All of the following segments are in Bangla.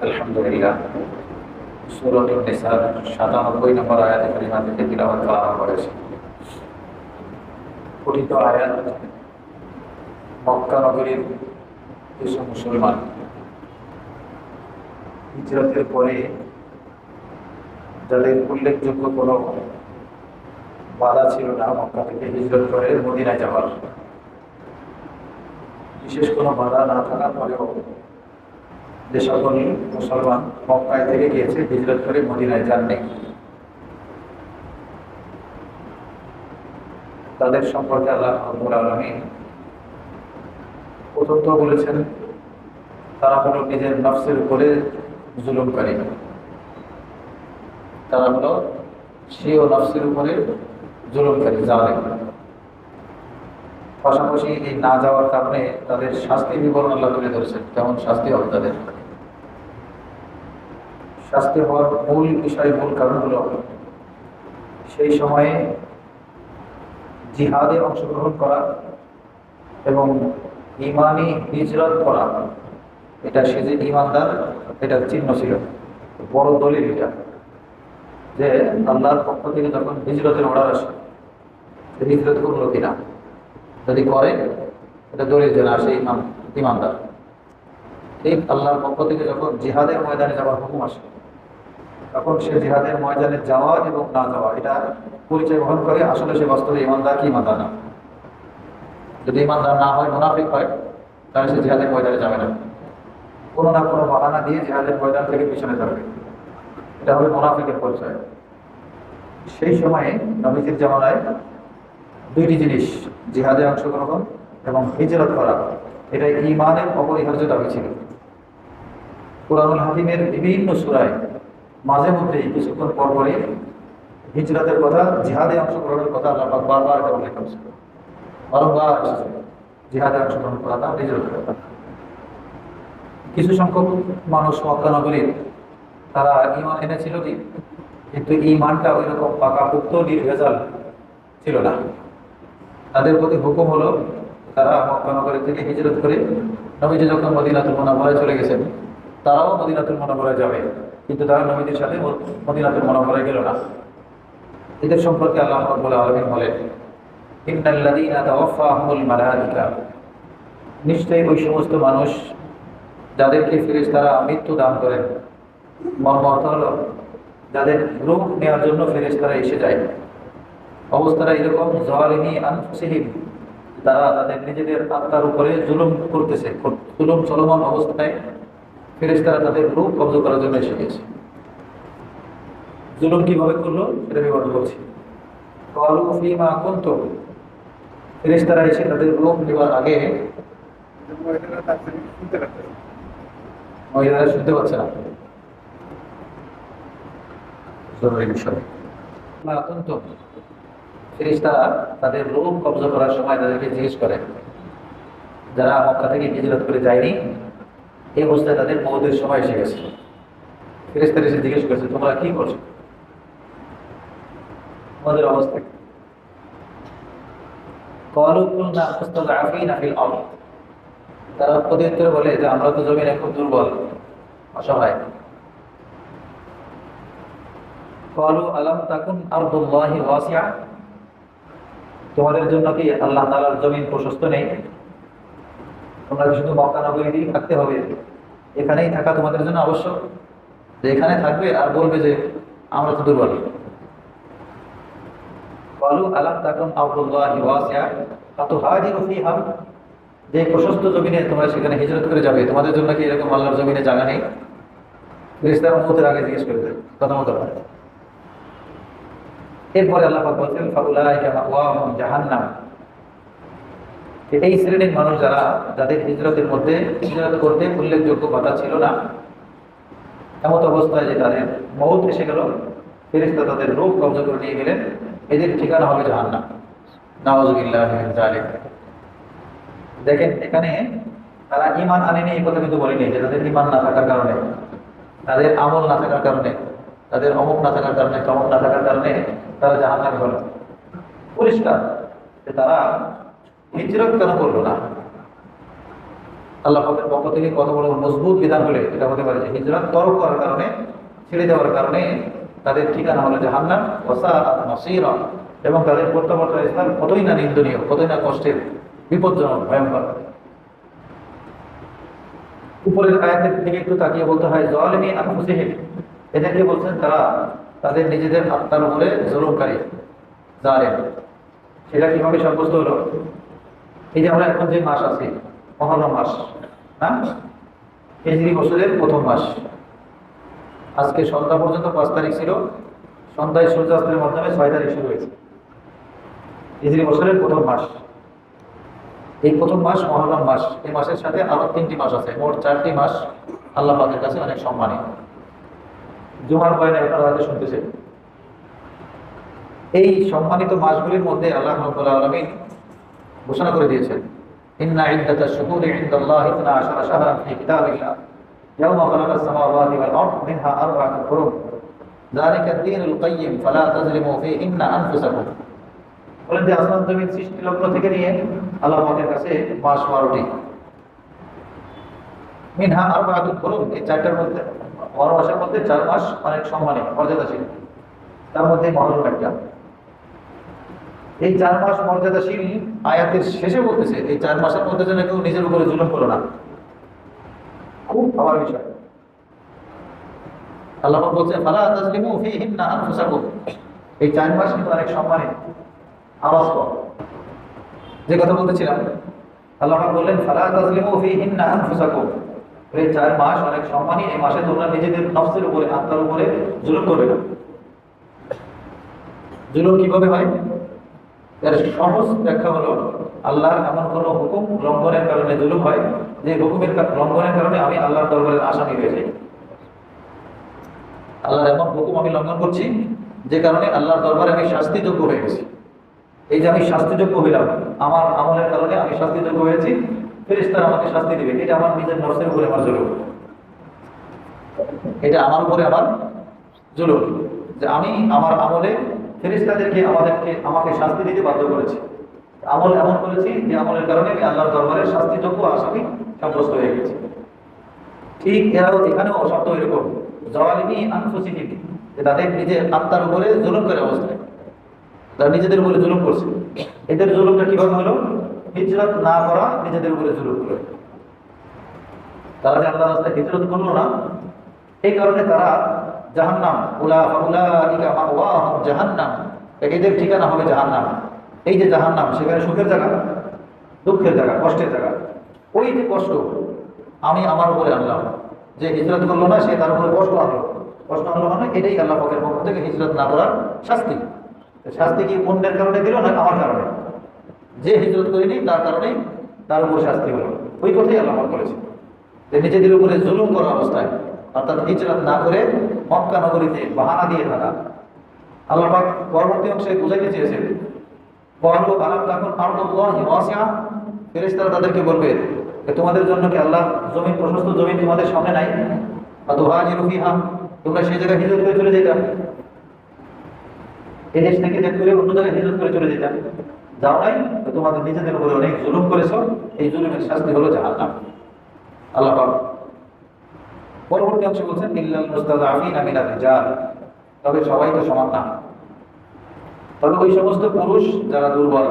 আলহামদুলিল্লাহ। সূরাতুন নিসার ৯৭ নম্বর আয়াতে কারিমা থেকে তিলাওয়াত করা হয়েছে। পঠিত আয়াত মক্কা নগরীর যেসব মুসলমান হিজরতের পরে যাদের উল্লেখযোগ্য কোনো বাধা ছিল না মক্কা থেকে হিজরত করে মদিনায় যাওয়ার, বিশেষ কোনো বাধা না থাকার পরেও যে সকল মুসলমান মক্কায় থেকে গিয়েছে হিজরত করে মদিনায় যাননি, তাদের সম্পর্কে আল্লাহ রাব্বুল আলামিন প্রথমত বলেছেন তারা হলো নিজের নফসের উপরে জুলুমকারী, তারা হলো স্বীয় নফসের উপরে জুলুমকারী, জালেম। পাশাপাশি এই না যাওয়ার কারণে তাদের শাস্তি বিবরণ আল্লাহ তুলে ধরেছেন, কেমন শাস্তি হবে তাদের। শাস্তি হওয়ার মূল বিষয়, মূল কারণ হলো সেই সময়ে জিহাদে অংশগ্রহণ করা এবং ইমানি হিজরত করা, এটা সে যে ইমানদার এটার চিহ্ন ছিল, বড় দলিল এটা, যে আল্লাহর পক্ষ থেকে যখন হিজরতের অর্ডার আসে হিজরত করলো কিনা, যদি করে এটা দলিল যে না সে ইমানদার। ঠিক আল্লাহর পক্ষ থেকে যখন জিহাদের ময়দানে যাওয়ার হুকুম আসে তখন সে জিহাদের ময়দানে যাওয়া এবং না যাওয়া এটা পরিচয় বহন করে আসলে সে বাস্তবে ইমানদার কি ইমানদার না। যদি ইমানদার না হয়, মুনাফিক হয়, তাহলে সে জিহাদের ময়দানে যাবে না, কোনো না কোনো বাহানা দিয়ে জিহাদের ময়দান থেকে পিছনে থাকবে, এটা হবে মুনাফিকের পরিচয়। সেই সময়ে নবীজির জামানায় দুইটি জিনিস, জিহাদে অংশগ্রহণ এবং হিজরত করা, এটা ঈমানের অপরিহার্য দাবি ছিল। কুরআনুল হাকিমের বিভিন্ন সূরায় মাঝে মধ্যে কিছুক্ষণ পর পরে হিজরতের কথা, জিহাদে অংশগ্রহণের কথা আল্লাহ পাক বারবার এটা উল্লেখ করেছে, বারবার এসেছে জিহাদে অংশগ্রহণ করাটা, হিজরতের কথা। কিছু সংখ্যক মানুষ মক্কা নগরীর তারা ঈমান এনেছিল ঠিক, কিন্তু ঈমানটা ওই রকম পাকাপোক্ত নির্ভেজাল ছিল না। তাদের প্রতি হুকুম হলো তারা মক্কা নগরী থেকে হিজরত করে নবীজি যখন মদিনাতুল মুনাওয়ারায় চলে গেছেন তারাও মদিনাতুল মুনাওয়ারায় যাবে, কিন্তু তারা নবীজির সাথে মদিনাতুল মুনাওয়ারায় গেল না। এদের সম্পর্কে আল্লাহ রাব্বুল আলামিন বলেন, ইন্নাল্লাযীনা তাওয়াফাহুমুল মালায়েকা, নিশ্চয়ই ওই সমস্ত মানুষ যাদেরকে ফেরেশতারা মৃত্যু দান করেন, মর্মার্থ হলো যাদের রূহ নেওয়ার জন্য ফেরেশতারা এসে যায়, অবস্থাটা এরকম যালিমি আনফুসিহিম, তারা তাদের নিজেদের আত্মার উপরে জুলুম করতেছে, জুলুম চলমান অবস্থায় ফেরেশতারা তাদের রূহ কব্জা করার জন্য এসে গেছে। জুলুম কিভাবে করলো এটা বিবরণ করছি। ক্বালু ফীমা কুনতুম, ফেরেশতারা এসে তাদের রূহ নেওয়ার আগে, মহিলারা শুনতে পাচ্ছে না, জরুরি বিষয়। মা কুনতুম, ফেরেশতারা তাদের রূহ কব্জা করার সময় তাদেরকে জিজ্ঞেস করে, যারা মক্কা থেকে হিজরত করে যায়নি এই অবস্থায় তাদের মওতের সময় এসে গেছে, ফেরেশতারা এসে জিজ্ঞেস করেছে তোমরা কি করছো, তোমাদের অবস্থা কি? ক্বালু কুননা মুস্তাদআফিনা ফিল আরদ, তারা প্রত্যুত্তরে বলে যে আমরা তো জমিনে খুব দুর্বল, অসহায়। ক্বালু আলাম তাকুন আরদুল্লাহি ওয়াসিআ, তোমাদের জন্য কি আল্লাহ তাআলার জমিন প্রশস্ত নেই? তোমরা কি শুধু মক্কা নগরীতেই থাকতে হবে, এখানেই থাকা তোমাদের জন্য আবশ্যক, যে এখানে থাকবে আর বলবে যে আমরা তো দুর্বল? ক্বালু আলাম তাকুন আরদুল্লাহি ওয়াসিআ ফাতুহাজিরু ফিহা, যে প্রশস্ত জমিনে তোমরা সেখানে হিজরত করে যাবে, তোমাদের জন্য কি এরকম আল্লাহর জমিনে জায়গা নেই? ফেরেশতারা মওতের আগে জিজ্ঞেস করে দেয়, প্রথমত। এরপরে আল্লাহ পাক বলেন ফাউলাইকা মাওয়াহুম জাহান্নাম, এই শ্রেণীর মানুষ যারা, যাদের হিজরতের মধ্যে হিজরত করতে উল্লেখযোগ্য কথা ছিল না, এমত অবস্থায় যে তাদের মওত এসে গেল, ফেরেশতা তাদের রূহ কব্জা করে নিয়ে গেলেন, এদের ঠিকানা হবে জাহান্নাম। নাউযুবিল্লাহি মিন যালিক। দেখেন এখানে তারা ঈমান আনেনি এই কথা কিন্তু বলেনি, যে তাদের ঈমান না থাকার কারণে, তাদের আমল না থাকার কারণে, তাদের অমুক না থাকার কারণে, তমুক না থাকার কারণে তারা জাহান্নামী হলো। পরিষ্কার যে তারা হিজরত কেন করলো না। আল্লাহ পাকের পক্ষ থেকে কত বড় মজবুত বিধান হলে এটা হতে পারে যে হিজরত তরক করার কারণে, ছেড়ে দেওয়ার কারণে তাদের ঠিকানা হলো জাহান্নাম ওয়া সাআত মাসীরা, এবং তাদের প্রত্যাবর্তন স্থান কতই না নিন্দনীয়, কতই না কষ্টের, বিপজ্জনক, ভয়ঙ্কর। উপরের আয়াতের দিকে একটু তাকিয়ে বলতে হয় যালিমি আনফুসিহিম, এদেরকে বলছেন তারা তাদের নিজেদের আত্মার উপরে জুলুমকারী, জালেম। সেটা কিভাবে সাব্যস্ত হলো? এই যে আমরা এখন যে মাস আছি, মহররম মাস না, হিজরি বছরের প্রথম মাস। আজকে সন্ধ্যা পর্যন্ত 5 তারিখ ছিল, সন্ধ্যায় সূর্যাস্তের মাধ্যমে 6 তারিখ শুরু হয়েছে। হিজরি বছরের প্রথম মাস, এই প্রথম মাস মহররম মাস। এই মাসের সাথে আরো 3টি মাস আছে, মোট 4টি মাস আল্লাহ পাকের কাছে অনেক সম্মানী। জুমার বয়ানে আপনারা হয়তো শুনতেছেন। এই সম্মানিত মাসগুলির মধ্যে আল্লাহ রাব্বুল আলামিন ঘোষণা করে দিয়েছেন, ইন্না ইদ্দাতাশ শুহুরি ইনদাল্লাহি 12 শাহরান ফি কিতাবিল্লাহ ইয়াওমা খালাকাস সামাওয়াতি ওয়াল আরদ মিনহা আরবা'তুন হুরুম যালিকা আদ-দীনুল কাইয়্যিম ফালা তাযলিমু ফীহিন্না আনফুসাকুম। বলেন যে আসমান জমিন সৃষ্টি লগ্ন থেকে নিয়ে আল্লাহ পাকের কাছে মাস 12টি, মিনহা আরবা'তুন হুরুম, এই 4টার মধ্যে 12 মাসের মধ্যে 4 মাস অনেক সম্মানী, মর্যাদাশীল, তার মধ্যে মহররম একটা। এই 4 মাস মর্যাদাশীল আয়াতের শেষে বলতেছে এই 4 মাসের মধ্যে যেন কেউ নিজের উপরে জুলুম করো না। খুব ভাবার বিষয়। আল্লাহ পাক বলছেন ফালা তাজলিমু ফীহিন্না আনফুসাকুম, এই 4 মাস কিন্তু অনেক সম্মানী। আওয়াজ কর, যে কথা বলতেছিলাম, আল্লাহ পাক বললেন ফালা তাজলিমু ফীহিন্না আনফুসাকুম, এই 4 মাস অনেক সম্মানী। এই মাসে তোমরা নিজেদের নফসের উপরে, আত্মার উপরে জুলুম করবে না। জুলুম কিভাবে হয়? এর সহজ ব্যাখ্যা হলো, আল্লাহর এমন কোনো হুকুম লঙ্ঘনের কারণে জুলুম হয় যে হুকুমের লঙ্ঘনের কারণে আমি আল্লাহর দরবারের আসামি হয়ে যাই। আল্লাহর এমন হুকুম আমি লঙ্ঘন করছি যে কারণে আল্লাহর দরবারে আমি শাস্তিযোগ্য হয়ে গেছি। এই যে আমি শাস্তিযোগ্য হইলাম, আমার আমলের কারণে আমি শাস্তিযোগ্য হয়েছি, ফেরেশতারা আমাকে শাস্তি দিবে, এটা আমার নিজের নফসের উপরে আমার জুলুম। এটা আমার উপরে আমার জুলুম, যে আমি আমার আমলে ফেরেশতাদেরকে আমাকে শাস্তি দিতে বাধ্য করেছি। আমল এমন করেছি যে আমলের কারণে আমি আল্লাহর দরবারে শাস্তিযোগ্য আসামি সাব্যস্ত হয়ে গেছি। ঠিক এখানেও শব্দ এরকম, যালিমি আনফুসিহিম, যে তাদের নিজের আত্মার উপরে জুলুম করে অবস্থায়, তারা নিজেদের উপরে জুলুম করছে। এদের জুলুমটা কিভাবে হলো? হিজরত না করা নিজেদের উপরে জুলুম করে। তারা যে আল্লাহর রাস্তায় হিজরত করলো না, এই কারণে তারা জাহান্নাম, উলাইকা মাওয়াহুম জাহান্নাম, এদের ঠিকানা হবে জাহান্নাম। এই যে জাহান্নাম, সেখানে সুখের জায়গা, দুঃখের জায়গা, কষ্টের জায়গা। ওই যে কষ্ট আমি আমার উপরে আনলাম, যে হিজরত করলো না সে তার উপরে কষ্ট আনলো মানে এটাই আল্লাহ পাকের পক্ষ থেকে হিজরত না করার শাস্তি। শাস্তি কি অন্যের কারণে দিল না আমার কারণে? যে হিজরত করেনি তার কারণেই তার উপর শাস্তি হলো। ওই কথাই আল্লাহ পাক বলেছে যে নিজেদের উপরে জুলুম করা অবস্থায়, অর্থাৎ হিজরত না করে মক্কা নগরীতে বাহানা দিয়ে থাকা। আল্লাহ পাক পরবর্তী অংশে বুঝাইতে চেয়েছেন, ক্বালু আলাম তাকুন আরদুল্লাহি ওয়াসিআ, ফেরেশতারা তাদেরকে বলবে যে তোমাদের জন্য কি আল্লাহ জমিন, প্রশস্ত জমিন তোমাদের সামনে নাই? ফাতুহাজিরু ফিহা, তোমরা সেই জায়গায় হিজরত করে চলে যেতা, এই দেশ থেকে ত্যাগ করে অন্য জায়গায় হিজরত করে চলে যেতা। যাও নাই তো তোমাদের নিজেদের উপরে অনেক জুলুম করেছো, এই জুলুমের শাস্তি হলো জাহান্নাম। আল্লাহ পাক পরবর্তী অংশে বলছেন ইল্লাল মুস্তাযআফিনা মিনার রিজাল, তবে সবাই তো সমান না। তবে ওই সমস্ত পুরুষ যারা দুর্বল,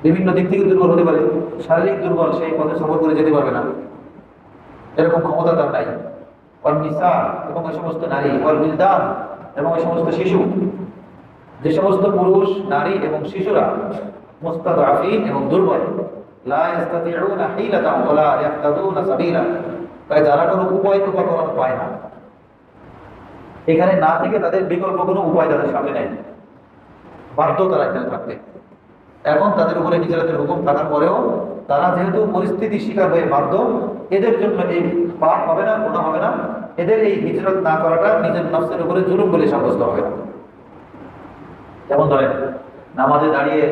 বিভিন্ন দিক থেকে দুর্বল হতে পারে, শারীরিক দুর্বল, সেই পথে সফর করে যেতে পারবে না, এরকম ক্ষমতা তার নাই। ওয়াল নিসা, এবং ওই সমস্ত নারী, ওয়াল বিলদান, এবং ওই সমস্ত শিশু, যে সমস্ত পুরুষ, নারী এবং শিশুরা মুস্তাযআফিন এবং দুর্বল, লা ইস্তাতিউনা হিলাতান ওয়ালা ইয়াহতাদুনা সাবিলা, তাই যারা কোনো উপকরণ পায় না, এখানে না থেকে তাদের বিকল্প কোনো উপায় তাদের সামনে নেই, বাধ্য তারা এখানে থাকতে। এখন তাদের উপরে হিজরতের হুকুম থাকার পরেও তারা যেহেতু পরিস্থিতির শিকার হয়ে বাধ্য, এদের জন্য এই পাপ হবে না, গুনাহ হবে না, এদের এই হিজরত না করাটা নিজের নফসের উপরে জুলুম বলে সাব্যস্ত হবে না। যেমন ধরেন নামাজে দাঁড়িয়ে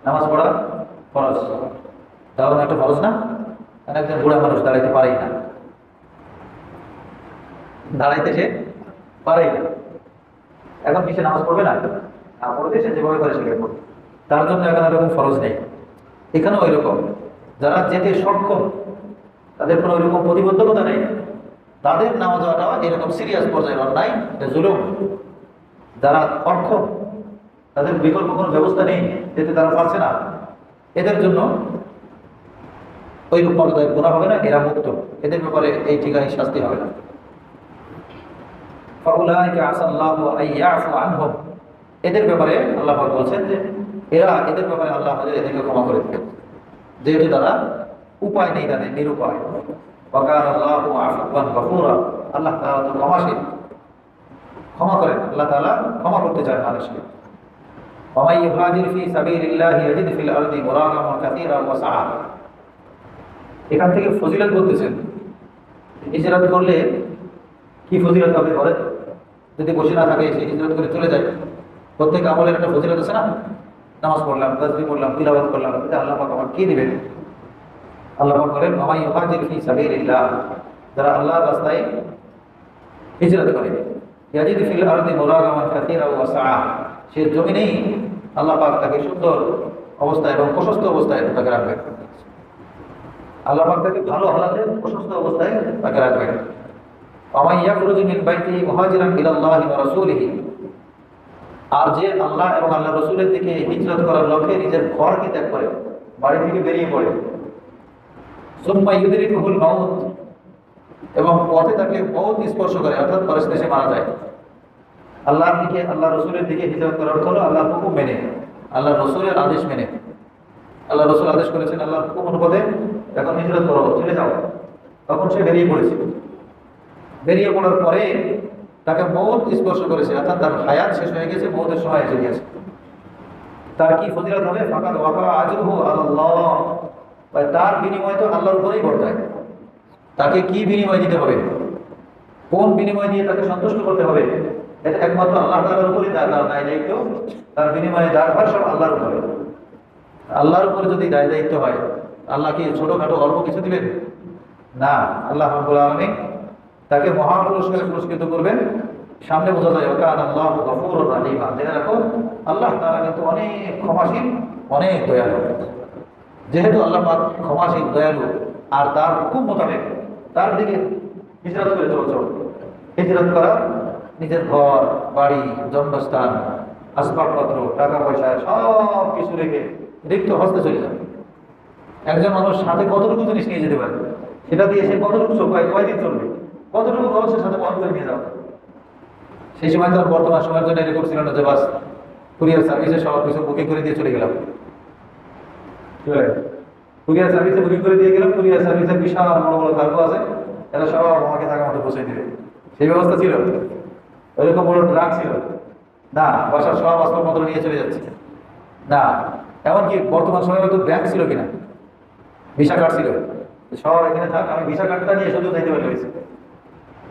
নামাজ পড়া ফরজ, তাহলে একটা ফরজ না? একজন বুড়া মানুষ দাঁড়াইতে পারেই না, দাঁড়াইতে সে পারেই না, এখন কি সে নামাজ পড়বে না? পড়তে সে যেভাবে করে সেভাবে পড়বে, তার জন্য এখন এরকম ফরজ নেই। এখানেও এরকম যারা যেতে সক্ষম, তাদের কোনো ওইরকম প্রতিবন্ধকতা নেই, তাদের নেওয়া যাওয়াটা এরকম সিরিয়াস পর্যায়ের অন্যায়, এটা জুলুম। যারা অক্ষম, তাদের বিকল্প কোনো ব্যবস্থা নেই, যেতে তারা পারছে না, এদের জন্য ওইরূপ পর্যায়ে গুনাহ হবে না, এরা মুক্ত, এদের ব্যাপারে এই ঠিকাই শাস্তি হবে না। ফাউলাইকা আসাল্লাহু আইয়াফু আনহুম, এদের ব্যাপারে আল্লাহ পাক বলছেন যে এদের ব্যাপারে আল্লাহ এদেরকে ক্ষমা করে দিবেন, যেহেতু তারা উপায় নেই, তাদের নিরুপায়। ওয়াকানা আল্লাহু আফওয়ান গফুরা, আল্লাহ তাআলা তো ক্ষমাশীল, ক্ষমা করেন, আল্লাহ তাআলা ক্ষমা করতে চান মানুষকে। ওয়া মান ইউহাজির ফি সাবিলিল্লাহি ইয়াজিদ ফিল আরদি মুরাগামান কাসীরা ওয়া সাআ, এখান থেকে ফজিলত বলতেছেন, হিজরত করলে কি ফজিলত হবে? ঘরে যদি বসে না থাকে, সে হিজরত করে চলে যায়, প্রত্যেক আমলের একটা ফজিলত আছে না? নামাজ পড়লাম, তাসবিহ পড়লাম, তিলাওয়াত করলাম, এটা আল্লাহ পাক আমার কি দিবেন? আল্লাহ পাক বলেন ওয়া মান ইউহাজির ফি সাবিলিল্লাহ, যারা আল্লাহর রাস্তায় হিজরত করে, ইয়াজিদ ফিল আরদি মুরাগামান কাসীরা ওয়া সাআ, সে জমিনেই আল্লাহ পাক তাকে সুন্দর অবস্থায় এবং প্রশস্ত অবস্থায় তাকে রাখবেন। আল্লাহ পাক তাকে ভালো হালাতে প্রশস্ত অবস্থায় তাকে রাখবেন। ওয়া মান ইয়াখরুজু মিন বাইতিহি মুহাজিরান ইলাল্লাহি ওয়া রাসূলিহি, আর যে আল্লাহ এবং আল্লাহ রাসূলের দিকে হিজরত করার লক্ষ্যে নিজের ঘরকে ত্যাগ করে, বাড়ি থেকে বেরিয়ে পড়ে, সুম্মা ইউদরিকুহুল মাউত, এবং পথে তাকে মউত স্পর্শ করে, অর্থাৎ পরিস্থিতি সে মারা যায়। আল্লাহর দিকে, আল্লাহ রাসূলের দিকে হিজরত করার অর্থ হলো আল্লাহর হুকুম মেনে, আল্লাহ রাসূলের আদেশ মেনে। আল্লাহ রাসূল আদেশ করেছেন আল্লাহর হুকুম অনুপাতে এখন হিজরত করো, চলে যাও, তখন সে বেরিয়ে পড়েছে। বেরিয়ে পড়ার পরে তাকে মউত স্পর্শ করেছে, অর্থাৎ তার হায়াত শেষ হয়ে গেছে, মউতের সময় এসে গেছে। তার কি ফজিলত হবে? ফাকাদ ওয়াকা আজরুহু আলাল্লাহ, তার বিনিময় তো আল্লাহর উপরেই বর্তায়। তাকে কি বিনিময় দিতে হবে, কোন বিনিময় দিয়ে তাকে সন্তুষ্ট করতে হবে, এটা একমাত্র আল্লাহ তাআলার উপরেই দায়িত্ব। তার বিনিময়ে দায়ভার সব আল্লাহর উপরে। আল্লাহর উপরে যদি দায় দায়িত্ব হয়, আল্লাহ কি ছোটখাটো অল্প কিছু দিবেন? না, আল্লাহ রাব্বুল আলামিন তাকে মহা পুরস্কারে পুরস্কৃত করবেন। সামনে বোঝা যায় ওয়াকানা আল্লাহু গফুরুর রাহিমা, জেনে রাখো আল্লাহ তাআলা কিন্তু অনেক ক্ষমাশীল, অনেক দয়ালু। যেহেতু আল্লাহ পাক ক্ষমাশীল, দয়ালু, আর তার হুকুম মোতাবেক তার দিকে হিজরত করে চলছো, হিজরত করা নিজের ঘর বাড়ি, জন্মস্থান, আসবাবপত্র, টাকা পয়সা সব কিছু রেখে রিক্ত হস্তে চলে যাবে। একজন মানুষ সাথে কতটুকু জিনিস নিয়ে যেতে পারে, সেটা দিয়ে সে কতটুকু কয়দিন চলবে, কতটুকু খরচের সাথে বহন করে নিয়ে যাবে। সেই সময় তো বর্তমান সময়ের জন্য রেকর্ড ছিল না যে বাস কুরিয়ার সার্ভিসে সব কিছু বুকিং করে দিয়ে চলে গেলাম, কুরিয়ার সার্ভিসে বুকিং করে দিয়ে গেলাম, কুরিয়ার সার্ভিসের বিশাল বড় বড় কার্গো আছে, এরা সব আমাকে থাকা মতো পৌঁছে দিবে, সেই ব্যবস্থা ছিল? ওইরকম বড় ট্রাক ছিল না, বাসার সব আসবাবপত্র নিয়ে চলে যাচ্ছে না। এমনকি বর্তমান সময়ে হয়তো ব্যাংক ছিল কিনা, ভিসা কার্ড ছিল, সব এখানে থাক, আমি ভিসা কার্ডটা নিয়ে শুধু যাইতে পারি।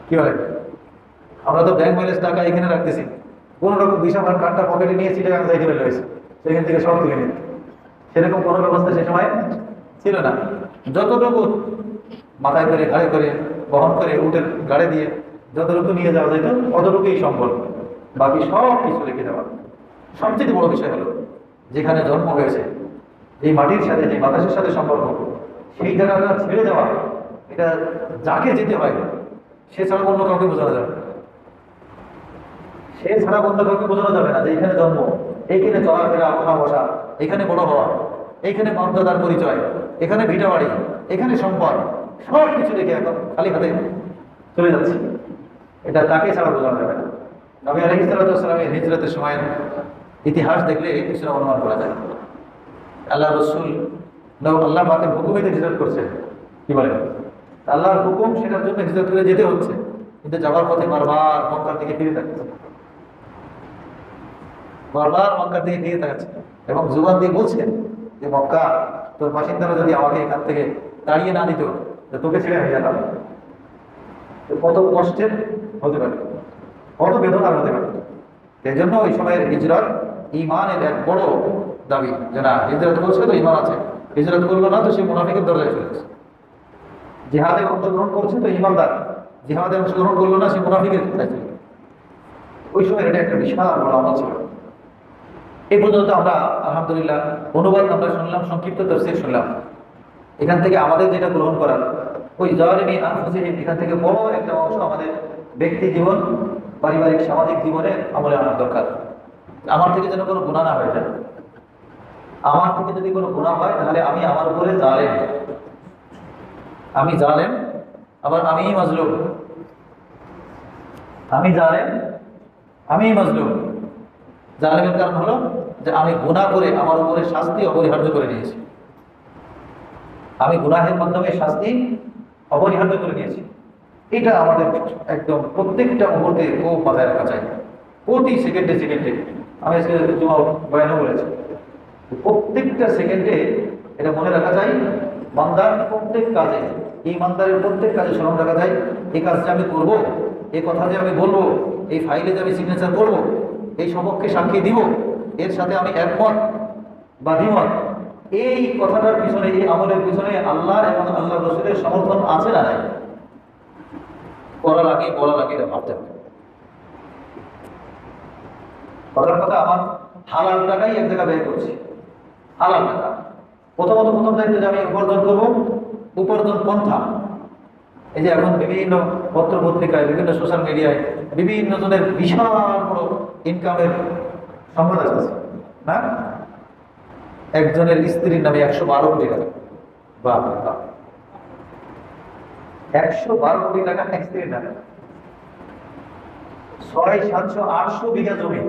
কি বলে, আমরা তো ব্যাংক ব্যালেন্স টাকা এখানে রাখতেছি, কোনো রকম ভিসা কার্ডটা পকেটে নিয়ে চিটাগাং যাইতে পারি, সেখান থেকে সব তুলে নিতে। সেরকম কোনো ব্যবস্থা সে সময় ছিল না। যতটুকু মাথায় করে, ঘাড়ে করে, বহন করে, উটের গাড়ি দিয়ে যতটুকু নিয়ে যাওয়া যেত অতটুকুই সম্ভব, বাকি সব কিছু রেখে দেওয়া। সবচেয়ে বড় বিষয় হলো যেখানে জন্ম হয়েছে, এই মাটির সাথে, যে বাতাসের সাথে সম্পর্ক, সেই জায়গাটা ছেড়ে যাওয়া, এটা যাকে যেতে হয় সে ছাড়া অন্য কাউকে বোঝানো যাবে না। সে ছাড়া অন্য কাউকে বোঝানো যাবে না যে এখানে জন্ম, এইখানে চলাফেরা, ওঠা বসা, এখানে বড় হওয়া, এইখানে বাপদাদার পরিচয়, এখানে ভিটা বাড়ি, এখানে সম্পদ, সব কিছু রেখে এখন খালি হাতে চলে যাচ্ছে, এটা তাকে ছাড়া বোঝানো যাবে না। নবী আলাইহিস সালামের হিজরতের সময়ের ইতিহাস দেখলে কিছুটা অনুমান করা যায়। আল্লাহ রসুল আল্লাহ পাকের হুকুমে হিজরত করছেন, কি বলেন? আল্লাহর হুকুম, সেটার জন্য হিজরত করে যেতে হচ্ছে, কিন্তু যাওয়ার পথে বারবার মক্কার দিকে ফিরে থাকছে, বারবার মক্কার দিকে ফিরে থাকছে, এবং জুবান দিয়ে বলছেন যে মক্কা, তোর বাসিন্দারা যদি আমাকে এখান থেকে তাড়িয়ে না দিত, তোকে ছেড়ে হয়ে যেতাম। কত কষ্টের হতে পারে, কত বেদনার হতে পারে। এই জন্য ওই সময়ের হিজরত ইমানের এক বড় দাবি, যে না হিজরত করছে তো ইমান আছে, হিজরত করলো না তো সে মুনাফিকের দরজায় চলে গেছে। জিহাদে অংশগ্রহণ করছে তো ইমানদার, জিহাদে অংশগ্রহণ করলো না সে মুনাফিকের দরজায় চলে গেছে। ওই সময় এটা একটা বিশাল বড় আমল ছিল। এই পর্যন্ত আমরা আলহামদুলিল্লাহ অনুবাদ আমরা শুনলাম, সংক্ষিপ্ত তাফসীর শুনলাম। এখান থেকে আমাদের যেটা গ্রহণ করার, ওই জালিমি আনফুসিহিম এখান থেকে বড় একটা অংশ আমাদের ব্যক্তি জীবন, পারিবারিক সামাজিক জীবনে আমলে আনার দরকার। আমার থেকে যেন কোনো গুনাহ না হয়ে যায়। আমার থেকে যদি কোনো গুনাহ হয় তাহলে আমি আমার উপরে জালেম, আমি জালেম, আবার আমিই মাজলুম, আমি জালেম, আমিই মাজলুম। জালেমের কারণ হলো যে আমি গুনাহ করে আমার উপরে শাস্তি অপরিহার্য করে নিয়েছি, আমি গুনাহের মাধ্যমে শাস্তি অপরিহার্য করে নিয়েছি। এটা আমাদের একদম প্রত্যেকটা মুহূর্তে খুব মাথায় রাখা চাই, প্রতি সেকেন্ডে সেকেন্ডে। আমি আজকে তোমার বয়ানও বলেছি, প্রত্যেকটা সেকেন্ডে এটা মনে রাখা যায়। বান্দার প্রত্যেক কাজে, এই বান্দারের প্রত্যেক কাজে স্মরণ রাখা যায়, এই কাজ যে আমি করবো, এই কথা যে আমি বলবো, এই ফাইলে যে আমি সিগনেচার করবো, এই সপক্ষে সাক্ষী দিব, এর সাথে আমি একমত বা দ্বিমত, এই কথাটার পিছনে, এই আমলের পিছনে আল্লাহ এবং আল্লাহ রসুলের সমর্থন আছে না নাই, করার আগে বলার আগে এটা ভাবতে হবে। কথার কথা, আমার হালাল টাকাই এক জায়গায় ব্যয় করছি, হালাল টাকা। প্রথম দায়িত্ব যে আমি উপার্জন করবো, উপার্জন পন্থা। এই যে এখন বিভিন্ন পত্র পত্রিকায়, বিভিন্ন সোশ্যাল মিডিয়ায় বিভিন্ন জনের বিশাল বড় ইনকামের সংবাদ আসতেছে না, একজনের স্ত্রীর নামে 112 কোটি টাকা। বাপ রে বাপ, 112 কোটি টাকা স্ত্রীর নামে, 600, 700, 800 বিঘা জমি।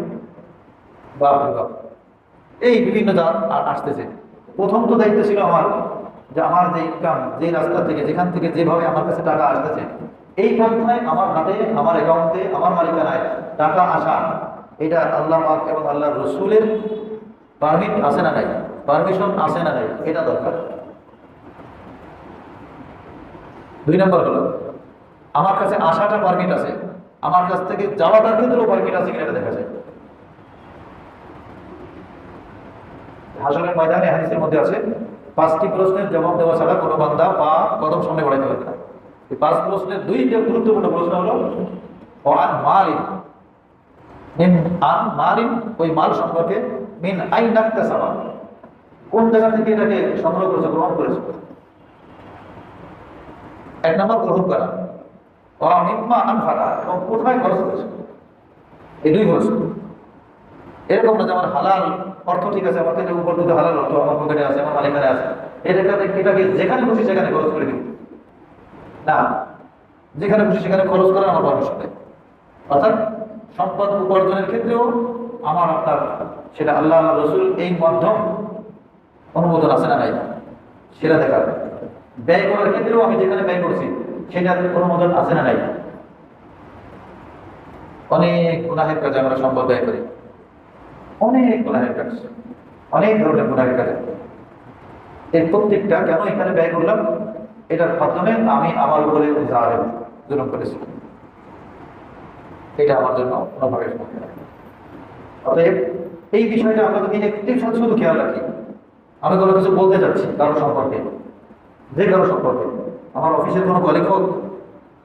বাপ রে বাপ, এই বিভিন্ন আসতেছে। প্রথম তো দায়িত্ব ছিল আমার, যে আমার যে ইনকাম, যে রাস্তা থেকে, যেখান থেকে যেভাবে আমার কাছে টাকা আসতেছে, এই পন্থায় আমার হাতে, আমার অ্যাকাউন্টে, আমার মালিকানায় টাকা আসা, এটা আল্লাহ পাক এবং আল্লাহ রসুলের পারমিট আছে না নাই, পারমিশন আছে না নাই, এটা দরকার। 2 নম্বর হলো আমার কাছে আসাটা পারমিট আছে, আমার কাছ থেকে যাওয়াটার ক্ষেত্রেও পারমিট আছে কিনা এটা দেখা যায়। হাসরের ময়দানে হাদিসের মধ্যে আছে 5টি প্রশ্নের জবাব দেওয়া ছাড়া কোনো বান্দা পা কদম সামনে বাড়াইতে পারবে না। এই 5 প্রশ্নের 2টা গুরুত্বপূর্ণ প্রশ্ন হলো আন মালিন, মিন আন মালিন, ওই মাল সম্পর্কে, মিন আইনা ইকতাসাবা, কোন জায়গা থেকে এটাকে সংগ্রহ করেছে, গ্রহণ করেছে। 1 নম্বর গ্রহণ করা, মিম্মা আনফাকা, এবং কোথায় খরচ করেছে। এই 2 প্রশ্ন। এরকম না যে আমার হালাল অর্থ ঠিক আছে, আমার থেকে উপার্জিত হালাল অর্থ আমার পকেটে আছে, আমার মালিকানায় আছে, এটাকে যেখানে খুশি সেখানে খরচ করে দিব না, যেখানে খুশি সেখানে খরচ করার আমার পারমিশন নেই। অর্থাৎ সম্পদ উপার্জনের ক্ষেত্রেও আমার আপনার সেটা আল্লাহ রসুল এই মাধ্যম অনুমোদন আছে না নাই সেটা দেখা। ব্যয় করার ক্ষেত্রেও আমি যেখানে ব্যয় করছি সেটার অনুমোদন আছে না নাই। অনেক গুনাহের কাজে আমরা সম্পদ ব্যয় করি, অনেক গুনাহের কাজ, অনেক ধরনের গুনাহের কাজে। এই প্রত্যেকটা কেন এখানে ব্যয় করলাম, এটার মাধ্যমে আমি আমার উপরে জালেম জুলুম করেছি, এটা আমার জন্য কোনোভাবে। অতএব এই বিষয়টা আমরা যদি একটু শুধু খেয়াল রাখি, আমি কোনো কিছু বলতে চাচ্ছি কারো সম্পর্কে, যে কারো সম্পর্কে, আমার অফিসের কোনো কলিগ হোক,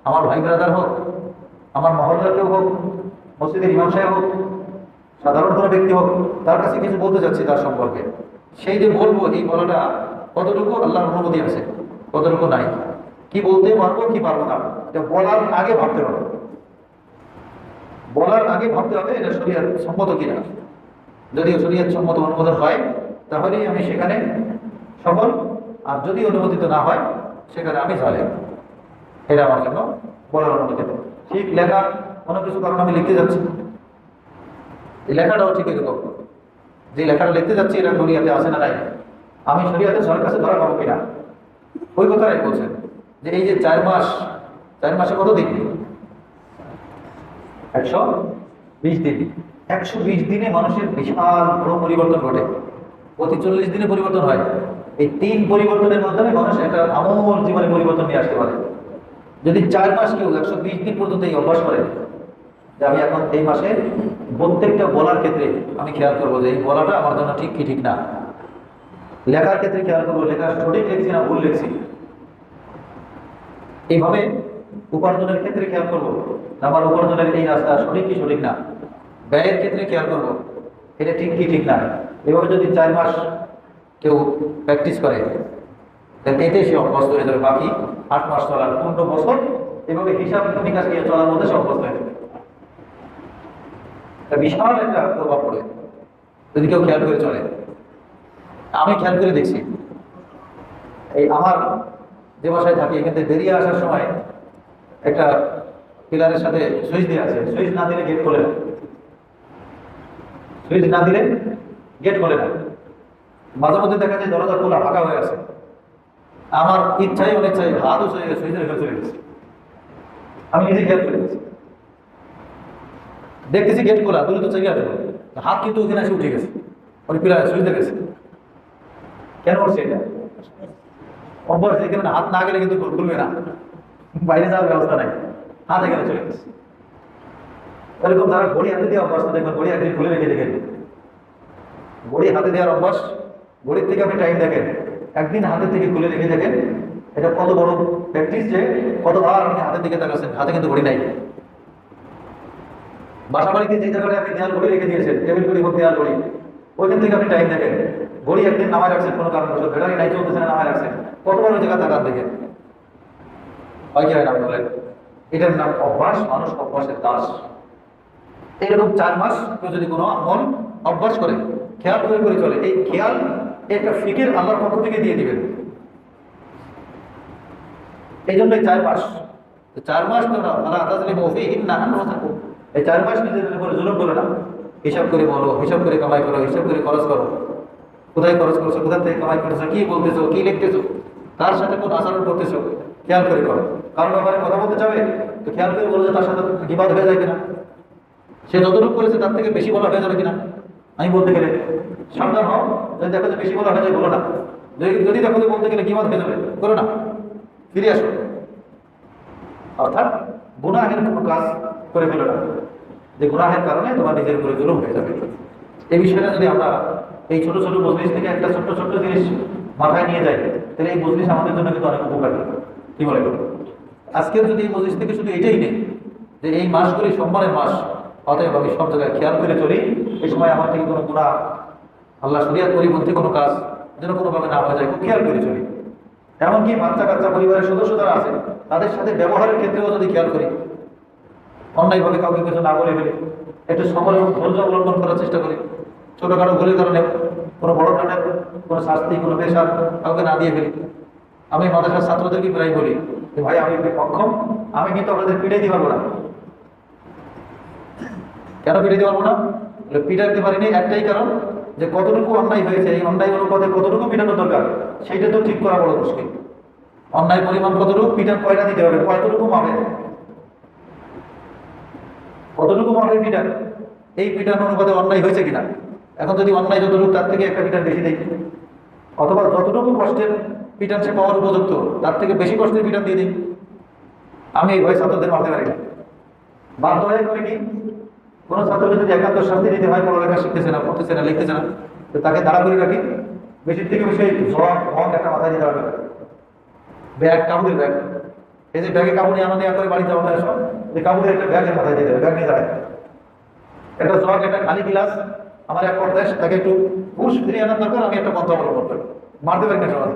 আমার ভাই ব্রাদার হোক, আমার মহল্লার কেউ হোক, মসজিদের ইমাম সাহেব হোক, সাধারণ কোনো ব্যক্তি হোক, তার কাছে কিছু বলতে চাচ্ছি তার সম্পর্কে, সেই যে বলবো, এই বলাটা কতটুকু আল্লাহর অনুমতি আছে, কতটুকু নাই, কি বলতে পারবো কি পারবো না, এটা বলার আগে ভাবতে হবে। বলার আগে ভাবতে হবে এটা শরীয়ত সম্মত কিনা। যদিও শরীয়ত সম্মত অনুমোদন হয় তাহলেই আমি সেখানে সফল, আর যদি অনুমোদিত না হয় সেখানে আমি জালেম। এটা আমার জন্য বলার অনুমতি দেবে। ঠিক লেখা কোনো কিছু কারণ আমি লিখতে যাচ্ছি, এই লেখাটাও ঠিক এরকম, যে লেখাটা লিখতে যাচ্ছি এটা শরীয়তে আছে না নাই, আমি শরীয়তে সবার কাছে ধরা পাবো কিনা। ওই কথাটাই বলছেন যে এই যে 4 মাস, 4 মাসে কত দিন, 120 দিন। 120 দিনে মানুষের বিশাল বড় পরিবর্তন ঘটে, প্রতি 40 দিনে পরিবর্তন হয়। এই 3 পরিবর্তনের মাধ্যমে মানুষ একটা আমূল জীবনে পরিবর্তন নিয়ে আসতে পারে। যদি 4 মাস কেউ 120 দিন পর্যন্ত এই অভ্যাস করে যে আমি এখন এই মাসে প্রত্যেকটা বলার ক্ষেত্রে আমি খেয়াল করবো যে এই বলাটা আমার জন্য ঠিক কি ঠিক না, লেখার ক্ষেত্রে খেয়াল করবো লেখা সঠিক লিখছি না ভুল লিখছি, এইভাবে উপার্জনের ক্ষেত্রে খেয়াল করবো আমার উপার্জনের এই রাস্তা সঠিক কি সঠিক না, ব্যয়ের ক্ষেত্রে খেয়াল করবো এটা ঠিক কি ঠিক না। এভাবে যদি 4 মাস কেউ প্র্যাকটিস করে এতে সে অভ্যস্ত হয়ে যাবে। বাকি 8 মাস চলার, 15 বছর এভাবে হিসাব নিকাশ নিয়ে চলার মধ্যে সে অভ্যস্ত হয়ে যাবে। এটা বিশাল একটা প্রভাব পড়ে যদি কেউ খেয়াল করে চলে। আমি খেয়াল করে দেখছি, এই আমার যে বাসায় থাকি এখান থেকে বেরিয়ে আসার সময় একটা পিলারের সাথে সুইচ দিয়ে আছে, সুইচ না দিলে গেট খোলে না, সুইচ না দিলে গেট খোলে না। মাঝে মধ্যে দেখা যায় দরজা খোলা ফাঁকা হয়ে আছে, আমার ইচ্ছাই অনিচ্ছাই হাত উঁচু হয়ে গেছে, সুইচের ভেতরে চলে গেছে। আমি নিজে খেয়াল করে গেছি, দেখতেছি গেট খোলা, দূরে তো চেয়ে আসবে, হাত কিন্তু ওখানে এসে উঠে গেছে, ওই পিলারে সুইচ দিয়ে গেছে। কেন করছে এটা? অভ্যাস, এখানে হাত না গেলে কিন্তু খুলবে না, বাইরে যাওয়ার ব্যবস্থা নাই, হাত এখানে চলে গেছে। এরকম যারা ঘড়ি হাতে দেওয়া অভ্যাস, দেখবেন ঘড়ি একদিন খুলে রেখে দেখেন, ঘড়ি হাতে দেওয়ার অভ্যাস, ঘড়ির থেকে আপনি টাইম দেখেন, একদিন হাতের থেকে খুলে রেখে দেখেন, এটা কত বড় প্র্যাকটিস যে কতবার আপনি হাতের দিকে তাকাচ্ছেন, হাতে কিন্তু ঘড়ি নাই। বাসা বাড়িতে যে জায়গাটা আপনি দেয়াল ঘড়ি রেখে দিয়েছেন, টেবিল ঘড়ি হোক দেয়াল ঘড়ি, ওইখান থেকে আপনি টাইম দেখেন, ঘড়ি একদিন নামায় রাখছেন কোনো কারণবশত, ব্যাটারি নাই চলতেছে না, নামায় রাখছেন, কতবার ওই জায়গা তাকান দেখেন, হয় কি হয় না বলেন? এটার নাম অভ্যাস, মানুষ অভ্যাসের দাস। এইরকম 4 মাস কেউ যদি কোনো আমল অভ্যাস করে, খেয়াল করে করে চলে, এই খেয়াল একটা ফিকির আল্লাহর পক্ষ থেকে দিয়ে দিবেন। এই জন্যই 4 মাস, 4 মাস তো না, আল্লাহ তাআলা বলছেন না, এই 4 মাস নিজেদের উপরে জুলুম করো না, হিসাব করে বলো, হিসাব করে কামাই করো, হিসাব করে খরচ করো, কোথায় খরচ করছো, কোথা থেকে কামাই করছো, কি বলতেছো, কি লিখতেছো, তার সাথে কোন আচরণ করতেছো, খেয়াল করে করো। কারণ ব্যাপারে কথা বলতে যাবে তো খেয়াল করে বলো যে তার সাথে বিবাদ হয়ে যায় কিনা, সে যতটুকু করেছে তার থেকে বেশি বলা হয়ে যাবে কিনা। আমি বলতে গেলে সাবধান হও, যদি দেখো যে বেশি বলা হয়ে যায় বলো না, যদি দেখো যে বলতে গেলে বিবাদ হয়ে যাবে করো না, ফিরে আসো। অর্থাৎ গুনাহের কোনো কাজ করে ফেলো না, যে গুনাহের কারণে তোমার নিজের উপরে জুলুম হয়ে যাবে। এই বিষয়টা যদি আমরা এই ছোট ছোট মজলিস থেকে একটা ছোট্ট ছোট্ট জিনিস মাথায় নিয়ে যাই, তাহলে এই মজলিস আমাদের জন্য কিন্তু অনেক উপকারী। কি বলে? আজকের যদি এই মজলিস থেকে শুধু এটাই নেই যে এই মাসগুলি সম্মানের মাস, অতএব আমি সব জায়গায় খেয়াল করে চলি, এই সময় আমার থেকে কোনো গুনাহ, আল্লাহ শরিয়াত পরিপন্থী কোনো কাজ যেন কোনোভাবে না হয়ে যায়, খুব খেয়াল করে চলি। এমনকি বাচ্চা কাচ্চা পরিবারের সদস্য যারা আছে তাদের সাথে ব্যবহারের ক্ষেত্রেও যদি খেয়াল করি, অন্যায়ভাবে কাউকে কিছু না বলে ফেলি, একটু সময় এবং ধৈর্য অবলম্বন করার চেষ্টা করি, ছোটখাটো ভুলের কারণে কোনো বড় ধরনের কোনো শাস্তি, কোনো পেশার কাউকে না দিয়ে ফেলি। আমি মাদ্রাসার ছাত্রদেরকে প্রায় বলি যে ভাই আমি অক্ষম, আমি কিন্তু আপনাদের পিটাই দিতে পারবো না। কেন পিটাইতে পারবো না? পিটাইতে পারিনি একটাই কারণ, যে কতটুকু অন্যায় হয়েছে, এই অন্যায় অনুপাতে কতটুকু পিটানো দরকার সেইটা তো ঠিক করা বড় মুশকিল। অন্যায় পরিমাণ কতটুকু, পিটার কয়টা দিতে হবে, কতটুকু মাপে, কতটুকু মাপে পিটার, এই পিটার অনুপাতে অন্যায় হয়েছে কিনা। এখন যদি অন্যায় যতটুকু তার থেকে একটা পিটার বেশি দেয়, অথবা যতটুকু কষ্টের পিটান সে পাওয়ার উপযুক্ত তার থেকে বেশি কষ্টের পিটান দিয়ে দিই, আমি এই ভয় ছাত্রদের মারতে পারি না। বাধ্য হয়ে করে কি, কোনো ছাত্রকে যদি একান্ত শাস্তি দিতে হয়, পড়ালেখা শিখতেছে না, পড়তেছে না, লিখতেছে না, তো তাকে দাঁড়া করে রাখি, বেশির থেকে বেশি জবাব একটা মাথায় দিতে হবে, ব্যাগ, কাপড়ের ব্যাগ, এই যে ব্যাগে কাপড় নিয়ে আনা নেওয়া করে বাড়িতে যাওয়া সব, যে কাপড়ের একটা ব্যাগের মাথায় দিতে হবে, ব্যাগ নিয়ে দাঁড়ায়, একটা জগ, একটা খালি গিলাস, আমার এক পর্দায় তাকে একটু হুশ ফিরিয়ে আনার দরকার, আমি একটা পন্থা অবলম্বন করি, মারতে পারি না সমাজ।